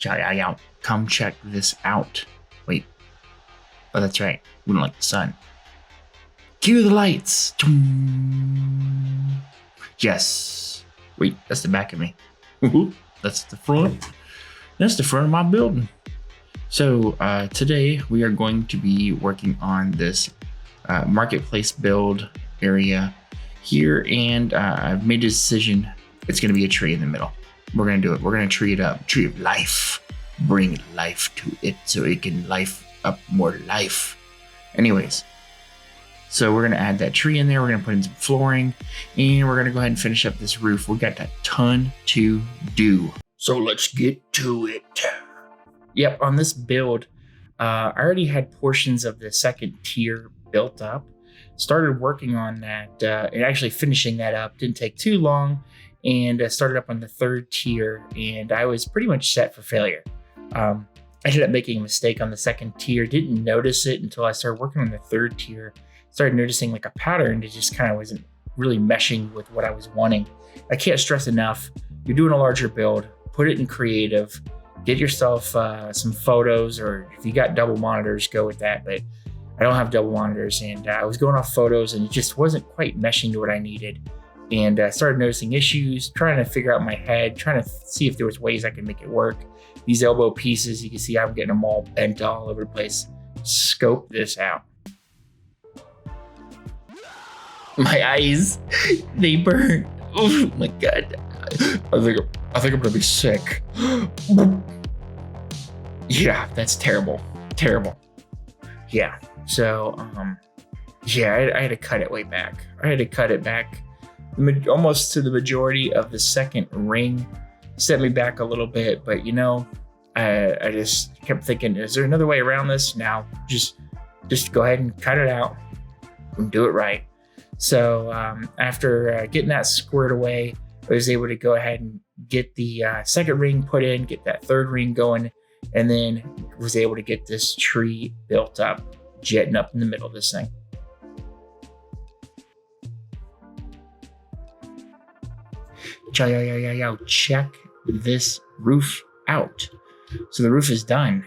Out. Come check this out. Wait. Oh, that's right. We don't like the sun. Cue the lights. Yes. Wait, that's the back of me. That's the front. That's the front of my building. So today we are going to be working on this marketplace build area here, and I've made a decision. It's going to be a tree in the middle. We're going to do it. We're going to tree it up. Tree of life. Bring life to it so it can life up more life. Anyways, so we're going to add that tree in there. We're going to put in some flooring, and we're going to go ahead and finish up this roof. We've got a ton to do. So let's get to it. Yep, on this build, I already had portions of the second tier built up. Started working on that and actually finishing that up. Didn't take too long, and started up on the third tier, and I was pretty much set for failure. I ended up making a mistake on the second tier. Didn't notice it until I started working on the third tier. Started noticing like a pattern that just kind of wasn't really meshing with what I was wanting. I can't stress enough, you're doing a larger build, put it in creative. Get yourself some photos, or if you got double monitors, go with that. But I don't have double monitors, and I was going off photos, and it just wasn't quite meshing to what I needed. And I started noticing issues, trying to figure out in my head, trying to see if there was ways I could make it work. These elbow pieces, you can see I'm getting them all bent all over the place. Scope this out. My eyes, they burn. Oh my God. I think I'm gonna be sick. Yeah, that's terrible. Terrible. Yeah. So, yeah, I had to cut it way back. I had to cut it back almost to the majority of the second ring. Set me back a little bit, but you know, I just kept thinking, is there another way around this? Now, just go ahead and cut it out and do it right. So after getting that squared away, I was able to go ahead and get the second ring put in, get that third ring going, and then was able to get this tree built up, jetting up in the middle of this thing. Check this roof out. So the roof is done.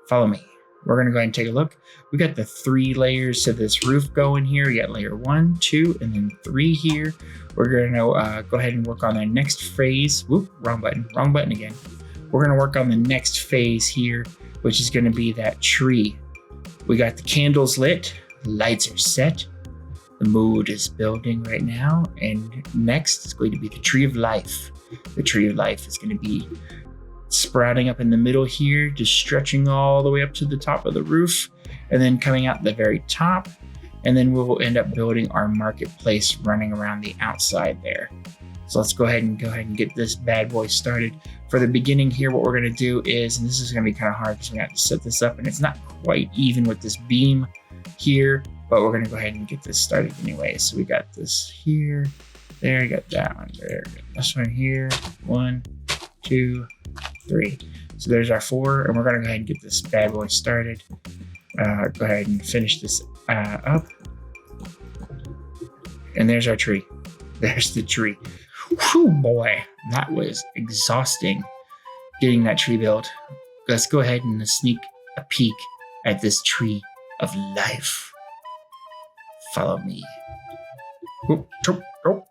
Follow me. We're going to go ahead and take a look. We got the 3 layers to this roof going here. You got layer 1, 2, and then 3 here. We're going to go ahead and work on the next phase. Whoop, wrong button again. We're going to work on the next phase here, which is going to be that tree. We got the candles lit. Lights are set. The mood is building right now. And next is going to be the tree of life. The tree of life is going to be sprouting up in the middle here, just stretching all the way up to the top of the roof, and then coming out the very top. And then we'll end up building our marketplace running around the outside there. So let's go ahead and get this bad boy started. For the beginning here, what we're going to do is, and this is going to be kind of hard because we have to set this up, and it's not quite even with this beam here, but we're going to go ahead and get this started anyway. So we got this here, there, you got that one there, this one here, 1, 2, 3. So there's our 4, and we're going to go ahead and get this bad boy started. Go ahead and finish this up. And there's our tree. There's the tree. Whew, boy, that was exhausting getting that tree built. Let's go ahead and sneak a peek at this tree of life. Follow me. Oop, oop, oop.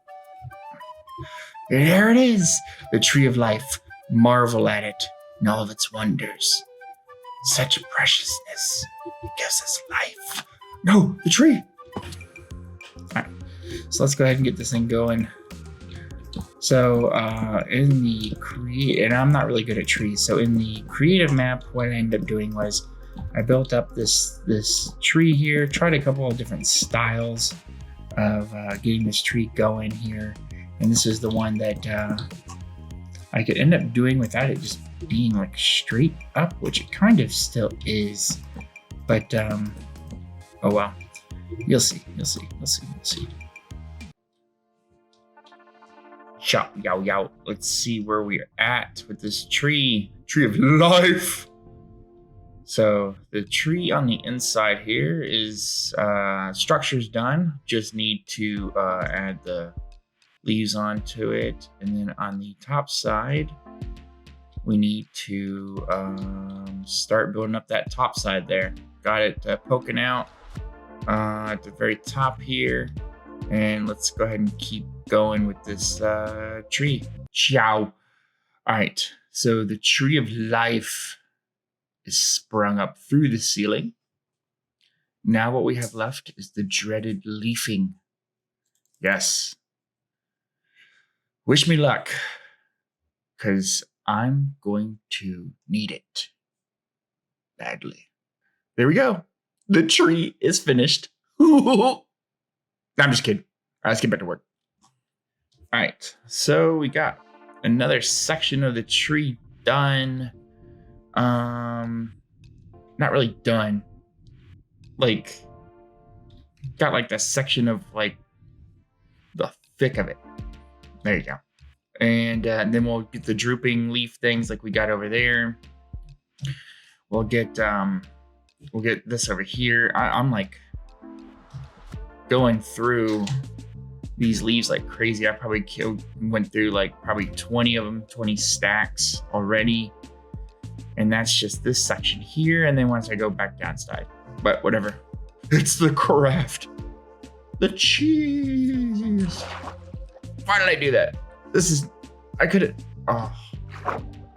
There it is, the tree of life. Marvel at it and all of its wonders. Such preciousness. It gives us life. No, the tree. All right, so let's go ahead and get this thing going. So in the and I'm not really good at trees. So in the creative map, what I ended up doing was I built up this tree here, tried a couple of different styles of getting this tree going here. And this is the one that I could end up doing without it just being like straight up, which it kind of still is. But oh well, you'll see. Yow. Let's see where we're at with this tree of life. So the tree on the inside here is structure's done. Just need to add the leaves onto it, and then on the top side we need to start building up that top side there. Got it poking out at the very top here. And let's go ahead and keep going with this tree. Ciao. All right, so the tree of life is sprung up through the ceiling. Now what we have left is the dreaded leafing. Yes. Wish me luck, because I'm going to need it badly. There we go. The tree is finished. I'm just kidding. All right, let's get back to work. All right, so we got another section of the tree done. Not really done. Like, got like the section of like the thick of it. There you go. And then we'll get the drooping leaf things like we got over there. We'll get this over here. I'm like going through these leaves like crazy. I probably went through like probably 20 of them, 20 stacks already. And that's just this section here. And then once I go back downside, but whatever. It's the craft. The cheese. Why did I do that?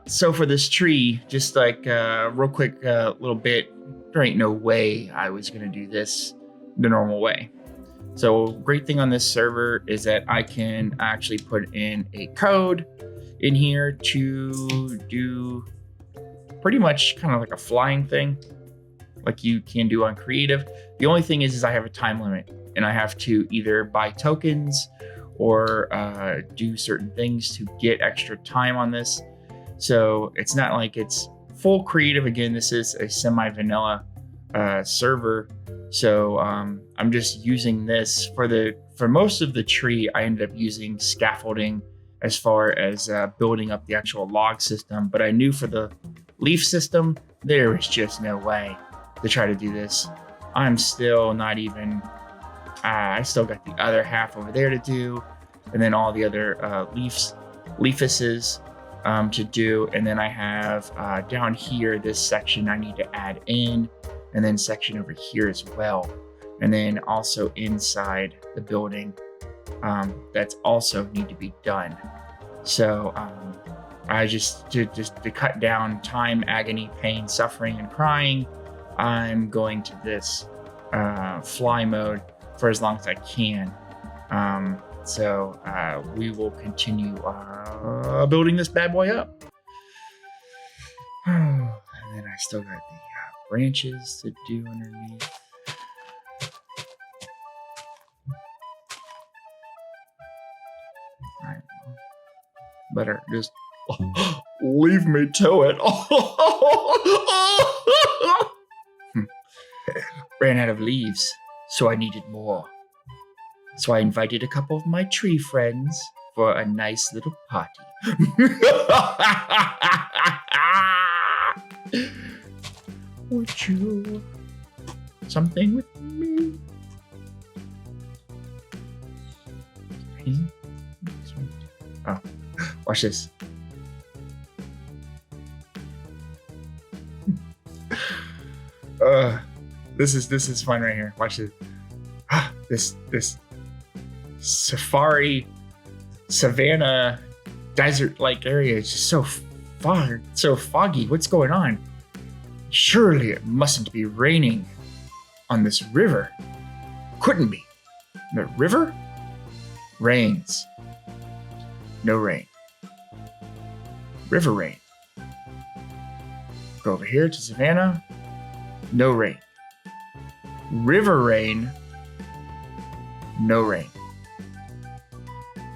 So for this tree, just like real quick little bit, there ain't no way I was gonna do this the normal way. So great thing on this server is that I can actually put in a code in here to do pretty much kind of like a flying thing like you can do on creative. The only thing is I have a time limit and I have to either buy tokens or do certain things to get extra time on this. So it's not like it's full creative. Again, this is a semi-vanilla server. So I'm just using this for most of the tree. I ended up using scaffolding as far as building up the actual log system. But I knew for the leaf system, there was just no way to try to do this. I'm still not even, I still got the other half over there to do. And then all the other leafuses to do. And then I have down here, this section I need to add in, and then section over here as well. And then also inside the building, that's also need to be done. So I just to cut down time, agony, pain, suffering, and crying, I'm going to this fly mode for as long as I can. So we will continue building this bad boy up. And then I still got the branches to do underneath. Alright, better just leave me to it. Ran out of leaves, so I needed more. So I invited a couple of my tree friends for a nice little party. Would you something with me? Oh, watch this. This is fun right here. Watch this. This safari, Savannah, desert-like area is just so far, so foggy. What's going on? Surely it mustn't be raining on this river. Couldn't be. The river rains. No rain. River rain. Go over here to Savannah. No rain. River rain. No rain.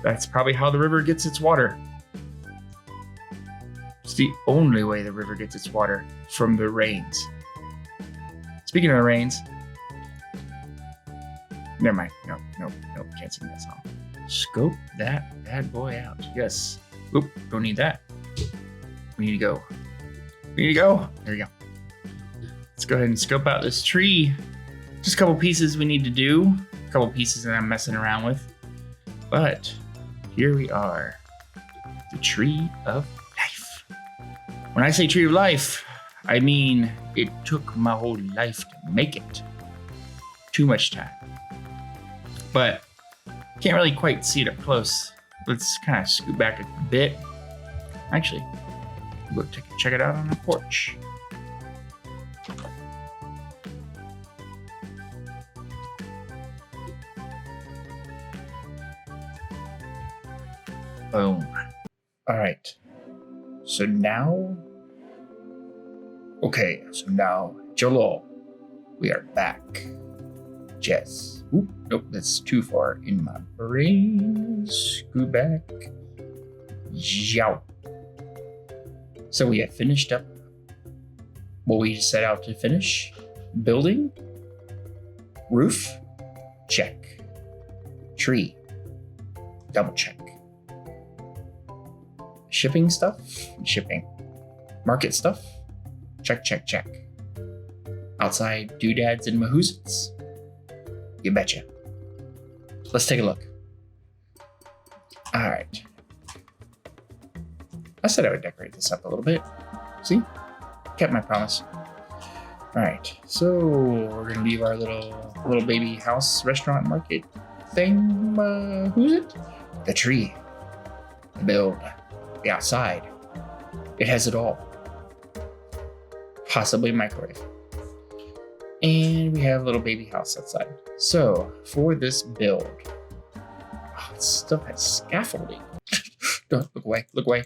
That's probably how the river gets its water. It's the only way the river gets its water, from the rains. Speaking of the rains, never mind. No, can't sing that song. Scope that bad boy out. Yes. Oop, don't need that. We need to go. There you go. Let's go ahead and scope out this tree. Just a couple pieces we need to do. A couple pieces that I'm messing around with. But here we are. The tree of life. When I say tree of life, I mean it took my whole life to make it. Too much time. But can't really quite see it up close. Let's kind of scoot back a bit. Actually, we'll go check it out on the porch. Boom. All right. So now, Jolo, we are back. Jess. Oop, nope, that's too far in my brain. Scoot back. Yow. So we have finished up what we set out to finish. Building. Roof. Check. Tree. Double check. Shipping stuff. Shipping. Market stuff. Check, check, check. Outside doodads and mahoozits. You betcha. Let's take a look. All right. I said I would decorate this up a little bit. See? Kept my promise. All right. So we're gonna leave our little baby house restaurant market thing. Who's it? The tree. The build. The outside. It has it all. Possibly a microwave. And we have a little baby house outside. So for this build, it still has scaffolding. Don't look away, look away.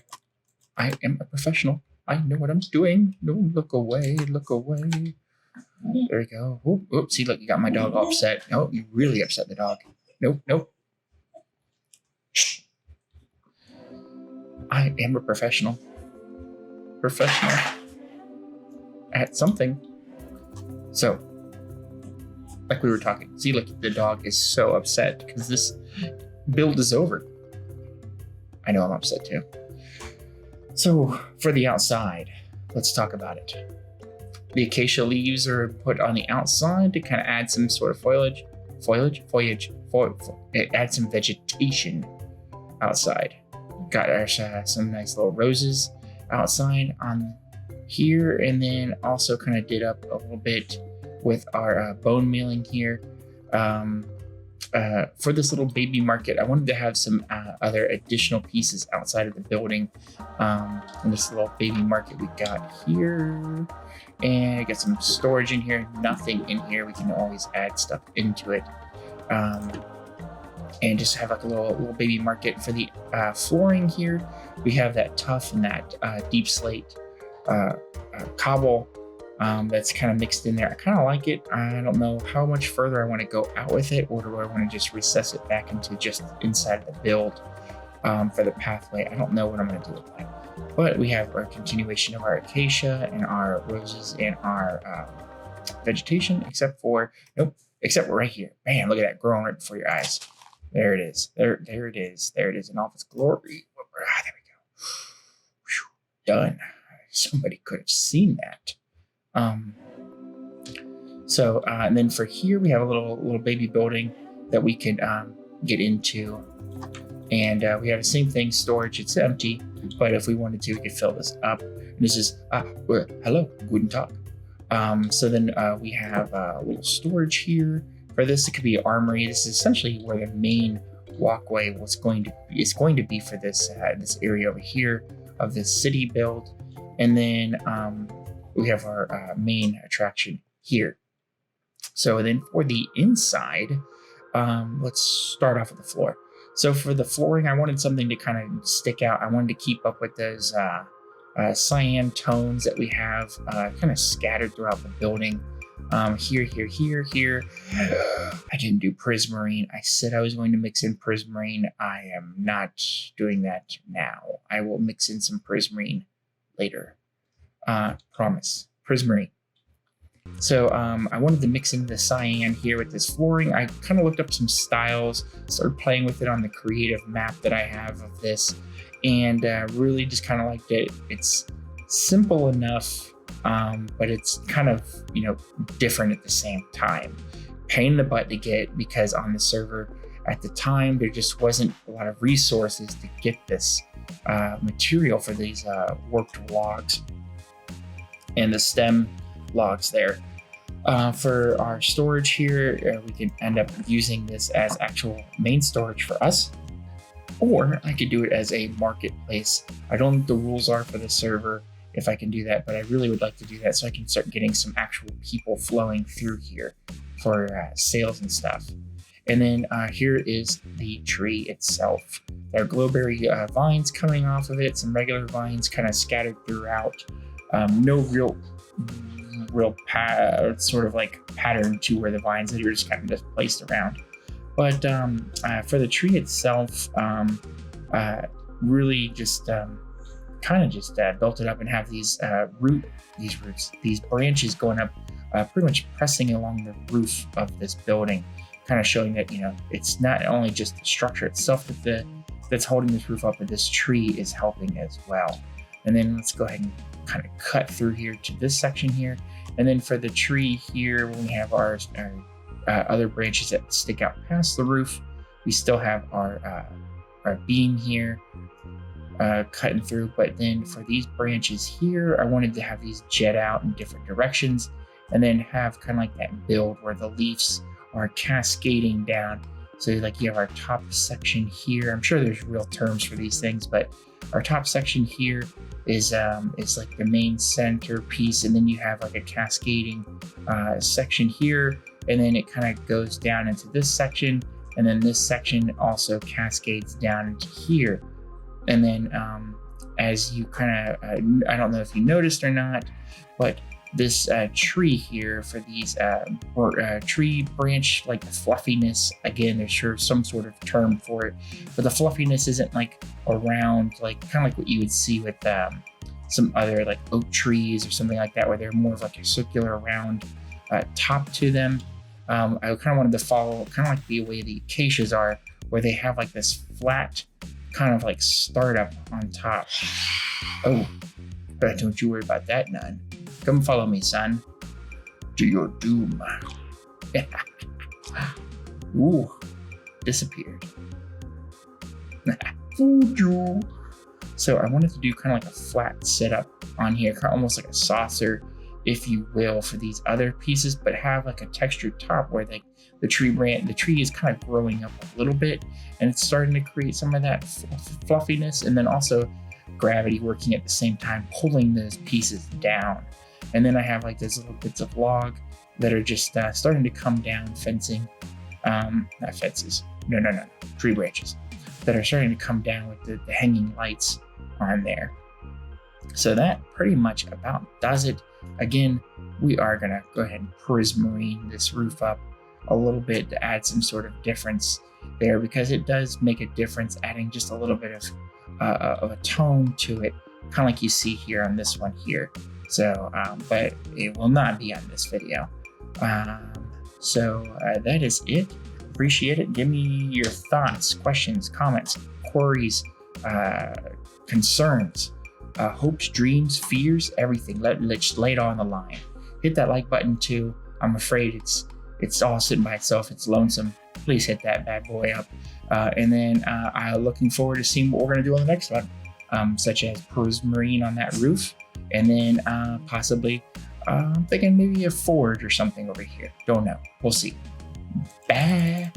I am a professional. I know what I'm doing. Don't look away, look away. There we go. Oop, see, look, you got my dog all upset. No, you really upset the dog. Nope, nope. I am a professional. Professional at something. So, like we were talking, see, look, the dog is so upset because this build is over. I know I'm upset too. So, for the outside, let's talk about it. The acacia leaves are put on the outside to kind of add some sort of foliage. It adds some vegetation outside. Got our, some nice little roses outside on here, and then also kind of did up a little bit with our bone mailing here. For this little baby market, I wanted to have some other additional pieces outside of the building. And this little baby market we got here, and I got some storage in here. Nothing in here. We can always add stuff into it. And just have like a little baby market for the flooring here. We have that tough and that deep slate cobble that's kind of mixed in there. I kind of like it. I don't know how much further I want to go out with it, or do I want to just recess it back into just inside of the build for the pathway. I don't know what I'm going to do with that. But we have our continuation of our acacia and our roses and our vegetation, except for right here. Man, look at that growing right before your eyes. There it is. There it is. There it is in all of its glory. There we go. Whew, done. Somebody could have seen that. And then for here we have a little baby building that we can get into, and we have the same thing. Storage. It's empty, but if we wanted to, we could fill this up. And this is hello, guten Tag. So then we have a little storage here. For this, it could be an armory. This is essentially where the main walkway is going to be for this this area over here of this city build. And then we have our main attraction here. So then for the inside, let's start off with the floor. So for the flooring, I wanted something to kind of stick out. I wanted to keep up with those cyan tones that we have kind of scattered throughout the building. Here. I didn't do prismarine. I said I was going to mix in prismarine. I am not doing that now. I will mix in some prismarine later. Promise. Prismarine. So I wanted to mix in the cyan here with this flooring. I kind of looked up some styles, started playing with it on the creative map that I have of this, and really just kind of liked it. It's simple enough, but it's kind of, different at the same time. Pain in the butt to get, because on the server at the time, there just wasn't a lot of resources to get this material for these warped logs. and the stem logs there. For our storage here, we can end up using this as actual main storage for us, or I could do it as a marketplace. I don't know what the rules are for the server if I can do that, but I really would like to do that so I can start getting some actual people flowing through here for sales and stuff. And then here is the tree itself. There are glowberry vines coming off of it, some regular vines kind of scattered throughout. No real sort of like pattern to where the vines are just kind of just placed around. But for the tree itself, really just built it up and have these these branches going up, pretty much pressing along the roof of this building, kind of showing that, you know, it's not only just the structure itself that's holding this roof up, but this tree is helping as well. And then let's go ahead and kind of cut through here to this section here. And then for the tree here, when we have our other branches that stick out past the roof, we still have our beam here cutting through. But then for these branches here, I wanted to have these jet out in different directions and then have kind of like that build where the leaves are cascading down. So like you have our top section here. I'm sure there's real terms for these things, but our top section here is like the main center piece, and then you have like a cascading section here, and then it kind of goes down into this section, and then this section also cascades down into here. And then as you kind of, I don't know if you noticed or not, but this tree here for these tree branch, like the fluffiness, again, there's sure some sort of term for it, but the fluffiness isn't like around, like kind of like what you would see with some other like oak trees or something like that, where they're more of like a circular round top to them. I kind of wanted to follow kind of like the way the acacias are, where they have like this flat kind of like startup on top. Oh, but don't you worry about that none. Come follow me, son, to your doom. Ooh, disappeared. Fooled you. So I wanted to do kind of like a flat setup on here, kind of almost like a saucer, if you will, for these other pieces, but have like a textured top where the tree is kind of growing up a little bit, and it's starting to create some of that fluffiness, and then also gravity working at the same time, pulling those pieces down. And then I have like these little bits of log that are just starting to come down, fencing, not fences, no, tree branches that are starting to come down with the hanging lights on there. So that pretty much about does it. Again, we are gonna go ahead and prismarine this roof up a little bit to add some sort of difference there, because it does make a difference, adding just a little bit of a tone to it, kind of like you see here on this one here. So, but it will not be on this video. So that is it. Appreciate it. Give me your thoughts, questions, comments, queries, concerns, hopes, dreams, fears, everything. Let's lay it all on the line. Hit that like button too. I'm afraid it's all sitting by itself. It's lonesome. Please hit that bad boy up. And then I'm looking forward to seeing what we're going to do on the next one, such as prismarine on that roof. And then possibly, I'm thinking maybe a forge or something over here. Don't know. We'll see. Bye.